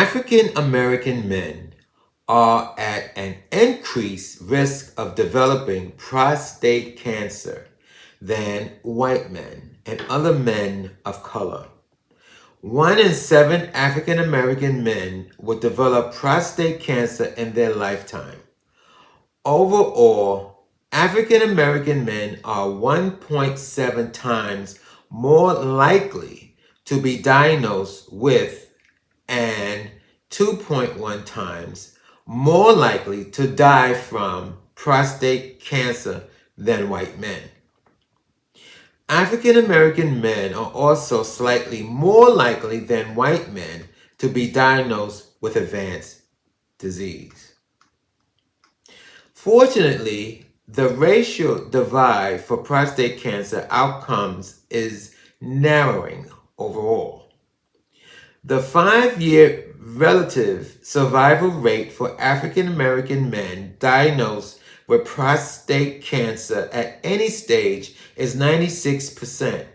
African American men are at an increased risk of developing prostate cancer than white men and other men of color. 1 in 7 African American men will develop prostate cancer in their lifetime. Overall, African American men are 1.7 times more likely to be diagnosed with and 2.1 times more likely to die from prostate cancer than white men. African American men are also slightly more likely than white men to be diagnosed with advanced disease. Fortunately, the racial divide for prostate cancer outcomes is narrowing overall. The 5-year relative survival rate for African American men diagnosed with prostate cancer at any stage is 96%,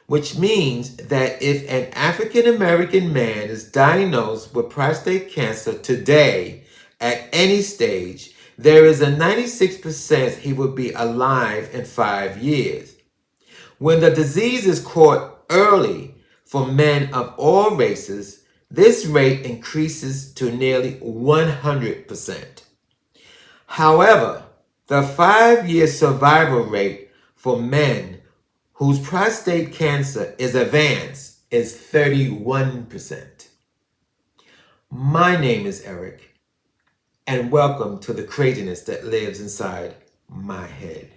which means that if an African American man is diagnosed with prostate cancer today at any stage, there is a 96% he will be alive in 5 years. When the disease is caught early for men of all races, this rate increases to nearly 100%. However, the 5-year survival rate for men whose prostate cancer is advanced is 31%. My name is Eric, and welcome to the craziness that lives inside my head.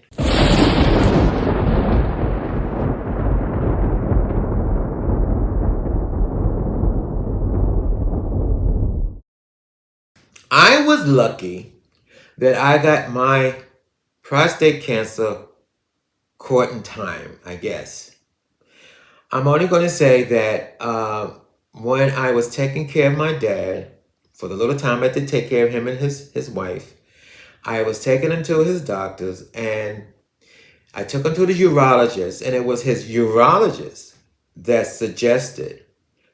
I was lucky that I got my prostate cancer caught in time, I guess. I'm only going to say that when I was taking care of my dad, for the little time I did take care of him and his wife, I was taking him to his doctors, and I took him to the urologist, and it was his urologist that suggested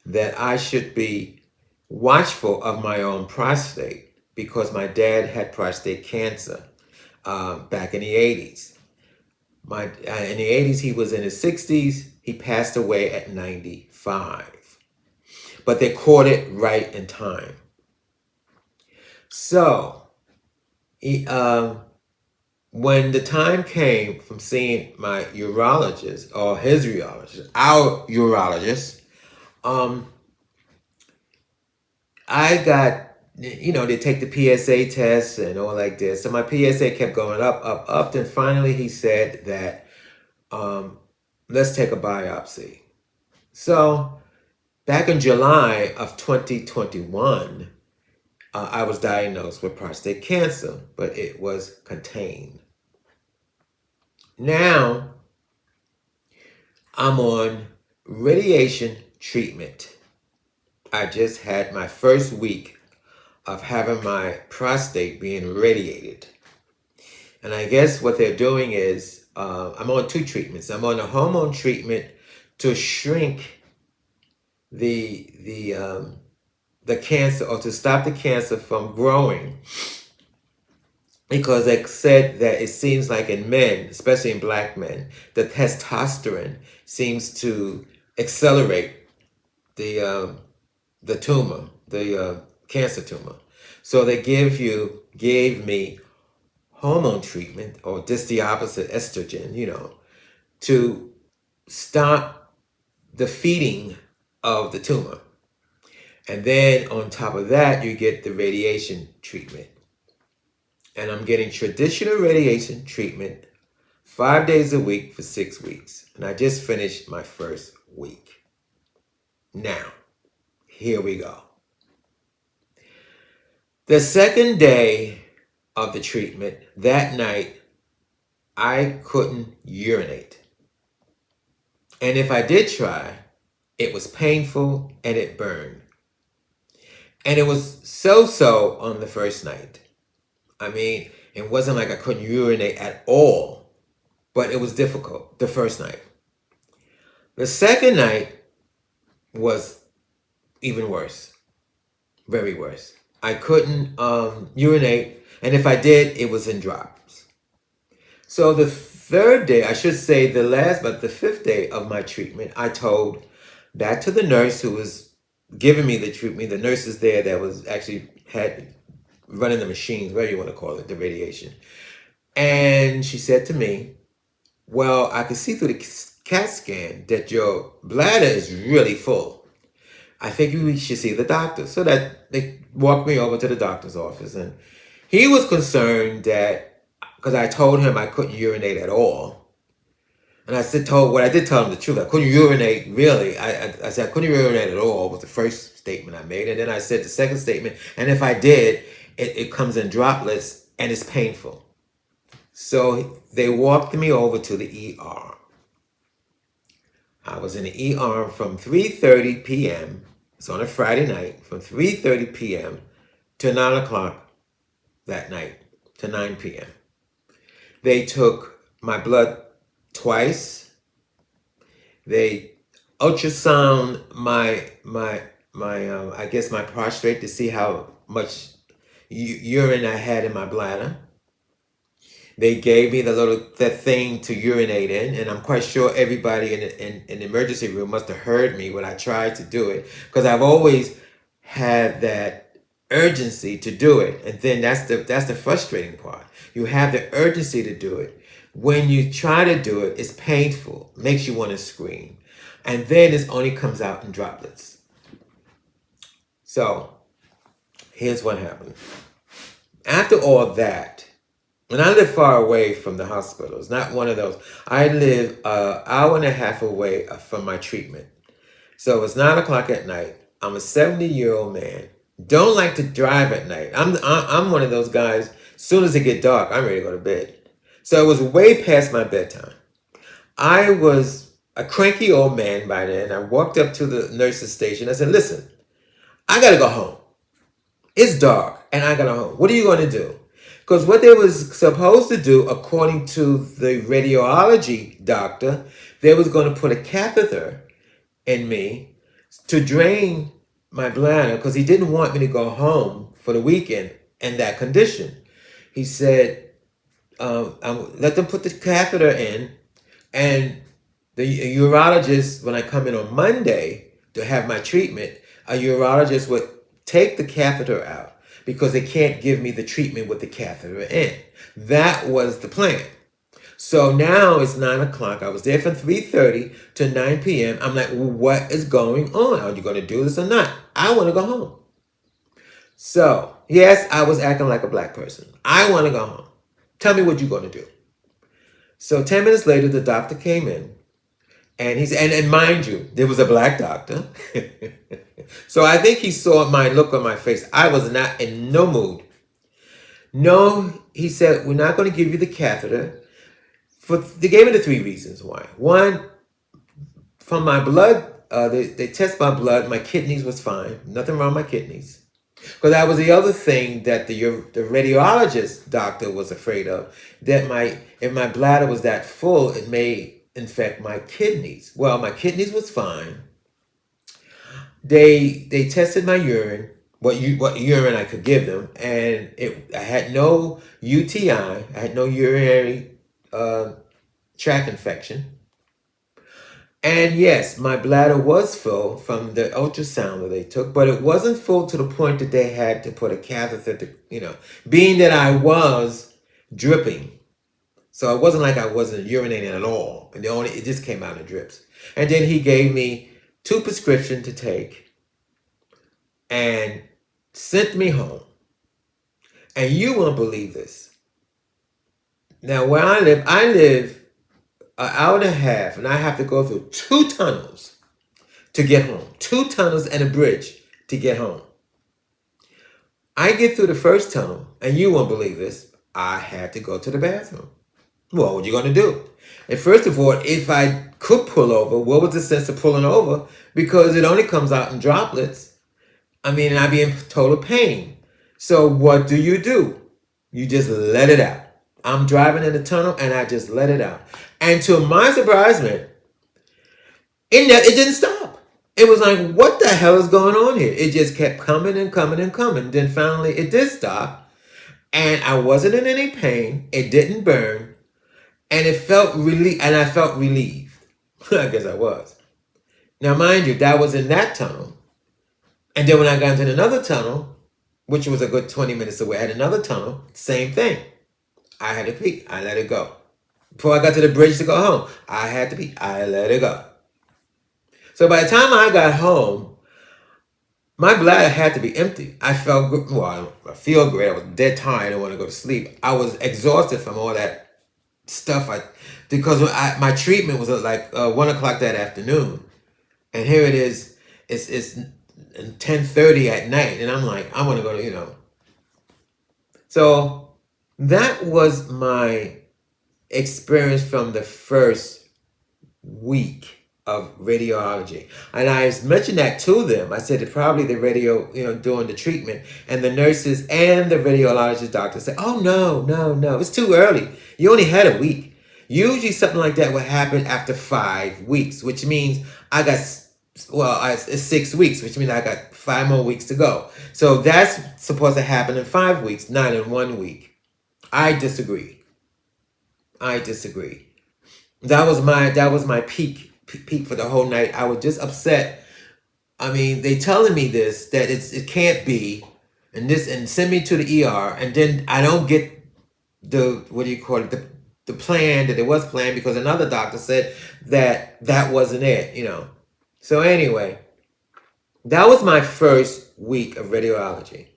that I should be watchful of my own prostate because my dad had prostate cancer back in the 80s. In the 80s, he was in his 60s. He passed away at 95. But they caught it right in time. So, when the time came from seeing my urologist, or his urologist, our urologist, I got, they take the PSA test and all like this. So my PSA kept going up. Then finally he said that, let's take a biopsy. So back in July of 2021, I was diagnosed with prostate cancer, but it was contained. Now I'm on radiation treatment. I just had my first week of having my prostate being radiated. And I guess what they're doing is, I'm on 2 treatments. I'm on a hormone treatment to shrink the cancer, or to stop the cancer from growing. Because they said that it seems like in men, especially in black men, the testosterone seems to accelerate the tumor, the cancer tumor. So they gave me hormone treatment, or just the opposite, estrogen, to stop the feeding of the tumor. And then on top of that, you get the radiation treatment. And I'm getting traditional radiation treatment 5 days a week for 6 weeks. And I just finished my first week. Now, here we go. The second day of the treatment, that night, I couldn't urinate. And if I did try, it was painful and it burned. And it was so-so on the first night. I mean, it wasn't like I couldn't urinate at all, but it was difficult the first night. The second night was even worse. very worse. I couldn't urinate, and if I did, it was in drops. So the third day, I should say the fifth day of my treatment, I told that to the nurse who was giving me the treatment, the nurses there that was actually had running the machines, whatever you want to call it, the radiation. And she said to me, well, I can see through the CAT scan that your bladder is really full. I think you should see the doctor. So that they walked me over to the doctor's office, and he was concerned that because I told him I couldn't urinate at all. And I did tell him the truth. I couldn't urinate really. I said I couldn't urinate at all was the first statement I made. And then I said the second statement, and if I did, it comes in droplets and it's painful. So they walked me over to the ER. I was in the ER from 3:30 p.m. It's on a Friday night, from 3:30 p.m. to 9 o'clock that night, to 9 p.m. They took my blood twice. They ultrasound I guess my prostate to see how much urine I had in my bladder. They gave me that thing to urinate in, and I'm quite sure everybody in the emergency room must have heard me when I tried to do it, because I've always had that urgency to do it. And then that's the frustrating part. You have the urgency to do it. When you try to do it, it's painful, makes you want to scream, and then it only comes out in droplets. So here's what happened. After all that, and I live far away from the hospital. It's not one of those. I live an hour and a half away from my treatment. So it's 9 o'clock at night. I'm a 70-year-old man. Don't like to drive at night. I'm one of those guys. As soon as it get dark, I'm ready to go to bed. So it was way past my bedtime. I was a cranky old man by then. I walked up to the nurse's station. I said, listen, I got to go home. It's dark and I got to go home. What are you going to do? Because what they was supposed to do, according to the radiology doctor, they was going to put a catheter in me to drain my bladder, because he didn't want me to go home for the weekend in that condition. He said, let them put the catheter in, and the urologist, when I come in on Monday to have my treatment, a urologist would take the catheter out, because they can't give me the treatment with the catheter in. That was the plan. So now it's 9 o'clock. I was there from 3:30 to 9 p.m. I'm like, well, what is going on? Are you going to do this or not? I want to go home. So, yes, I was acting like a black person. I want to go home. Tell me what you're going to do. So 10 minutes later, the doctor came in. And he said, and mind you, there was a black doctor. So I think he saw my look on my face. I was not in no mood. No, he said, we're not going to give you the catheter. They gave me the three reasons why. One, from my blood, they test my blood. My kidneys was fine. Nothing wrong with my kidneys. Because that was the other thing that the radiologist doctor was afraid of. That if my bladder was that full, it may infect my kidneys. Well, my kidneys was fine. They tested my urine, what urine I could give them, and I had no UTI. I had no urinary tract infection. And yes, my bladder was full from the ultrasound that they took, but it wasn't full to the point that they had to put a catheter to, being that I was dripping. So it wasn't like I wasn't urinating at all. And it just came out in drips. And then he gave me 2 prescriptions to take and sent me home. And you won't believe this. Now, where I live an hour and a half, and I have to go through 2 tunnels to get home. 2 tunnels and a bridge to get home. I get through the first tunnel, and you won't believe this, I had to go to the bathroom. Well, what are you going to do? And first of all, if I could pull over, what was the sense of pulling over? Because it only comes out in droplets. And I'd be in total pain. So what do? You just let it out. I'm driving in the tunnel and I just let it out. And to my surprisement, it didn't stop. It was like, what the hell is going on here? It just kept coming and coming and coming. Then finally it did stop. And I wasn't in any pain. It didn't burn. And it felt and I felt relieved. I guess I was. Now, mind you, that was in that tunnel. And then when I got into another tunnel, which was a good 20 minutes away, I had another tunnel, same thing. I had to pee. I let it go. Before I got to the bridge to go home, I had to pee. I let it go. So by the time I got home, my bladder had to be empty. I felt good. Well, I feel great. I was dead tired. I didn't want to go to sleep. I was exhausted from all that stuff. Because my treatment was at like 1 o'clock that afternoon. And here it is. It's 10:30 at night. And I'm like, I want to go to, So that was my experience from the first week of radiology. And I mentioned that to them. I said that probably the radio, doing the treatment, and the nurses and the radiologist doctor said, oh, no, it's too early. You only had a week. Usually something like that would happen after 5 weeks, which means it's 6 weeks, which means I got 5 more weeks to go. So that's supposed to happen in 5 weeks, not in 1 week. I disagree. That was my peak for the whole night. I was just upset. I mean, they telling me this, that it can't be, and send me to the ER, and then I don't get the plan that it was planned, because another doctor said that wasn't it, So anyway, that was my first week of radiology.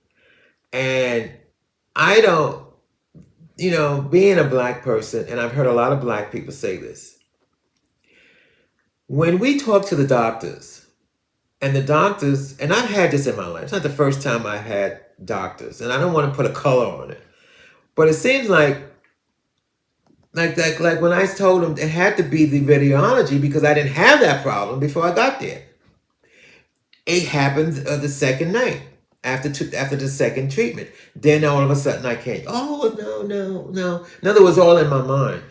And I don't, being a black person, and I've heard a lot of black people say this, when we talk to the doctors, and I've had this in my life. It's not the first time I had doctors, and I don't want to put a color on it, but it seems like when I told them it had to be the radiology because I didn't have that problem before I got there. It happened the second night after the second treatment. Then all of a sudden I can't. Oh, no. In other words, all in my mind.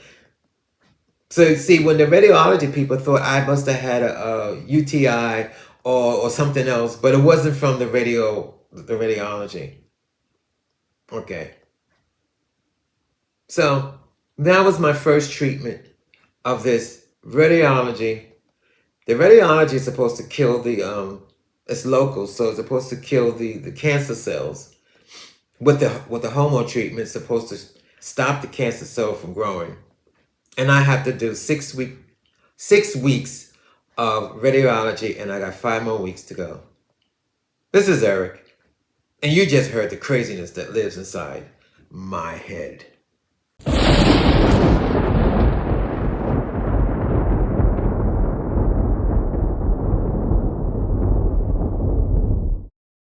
So see, when the radiology people thought I must have had a UTI or something else, but it wasn't from the radiology. Okay. So that was my first treatment of this radiology. The radiology is supposed to kill it's local, so it's supposed to kill the cancer cells. With the hormone treatment, it's supposed to stop the cancer cell from growing. And I have to do 6 weeks of radiology, and I got 5 more weeks to go. This is Eric, and you just heard the craziness that lives inside my head.